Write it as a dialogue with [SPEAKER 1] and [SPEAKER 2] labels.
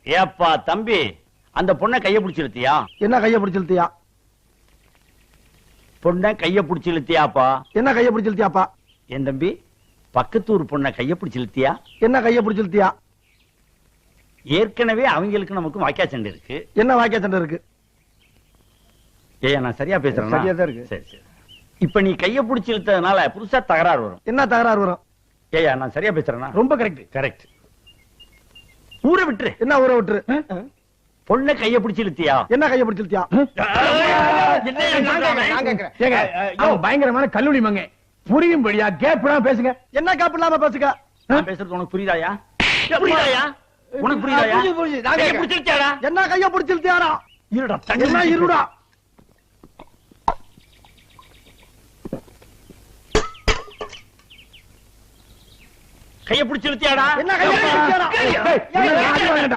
[SPEAKER 1] ஏப்பா தம்பி, அந்த பொண்ணை கைய பிடிச்சு இழுத்தியா?
[SPEAKER 2] என்ன கைய பிடிச்சு இழுத்தியா?
[SPEAKER 1] பொண்ணை கைய பிடிச்சு இழுத்தியாப்பா?
[SPEAKER 2] என்ன கைய பிடிச்சு இழுத்தியாப்பா?
[SPEAKER 1] என் தம்பி, பக்கத்தூர் பொண்ணை கைய பிடிச்சு இழுத்தியா?
[SPEAKER 2] என்ன கைய பிடிச்சு இழுத்தியா?
[SPEAKER 1] ஏற்கனவே அவங்களுக்கு நமக்கு வாக்கியா சண்டை இருக்கு.
[SPEAKER 2] என்ன வாக்கியா சண்டை இருக்கு?
[SPEAKER 1] ஏயா நான் சரியா பேசுறேன்?
[SPEAKER 2] சரியா தான் இருக்கு.
[SPEAKER 1] சரி சரி. இப்ப நீ கைய பிடிச்சு இழுத்ததுனால புதுசா தகராறு வரும்.
[SPEAKER 2] என்ன தகராறு வரும்?
[SPEAKER 1] ஏயா நான் சரியா பேசுறேன்னா?
[SPEAKER 2] ரொம்ப கரெக்ட்.
[SPEAKER 1] கரெக்ட். ஊரை விட்டுரு.
[SPEAKER 2] என்ன ஊரை விட்டுரு?
[SPEAKER 1] பொண்ணை கைய பிடிச்சு இழுத்தியா?
[SPEAKER 2] என்ன கைய பிடிச்சு இழுத்தியா?
[SPEAKER 3] பயங்கரமான கல்லூரி மங்க புரியும்படியா கேப்லாம் பேசுங்க.
[SPEAKER 2] என்ன கேப் இல்லாம பேசுங்க?
[SPEAKER 1] நான் பேசுறது உனக்கு புரியுதாயா? புரியுதாயா? உனக்கு புரியுதாயா? கைய பிடிச்சு இழுத்தியாடா?
[SPEAKER 2] என்ன கைய பிடிச்சு இழுத்தியாடா?
[SPEAKER 1] இருடா,
[SPEAKER 2] என்ன இருடா?
[SPEAKER 1] கைய பிடிச்சு இழுத்தியாடா?
[SPEAKER 2] என்ன கைய பிடிச்சு இழுத்தியாடா?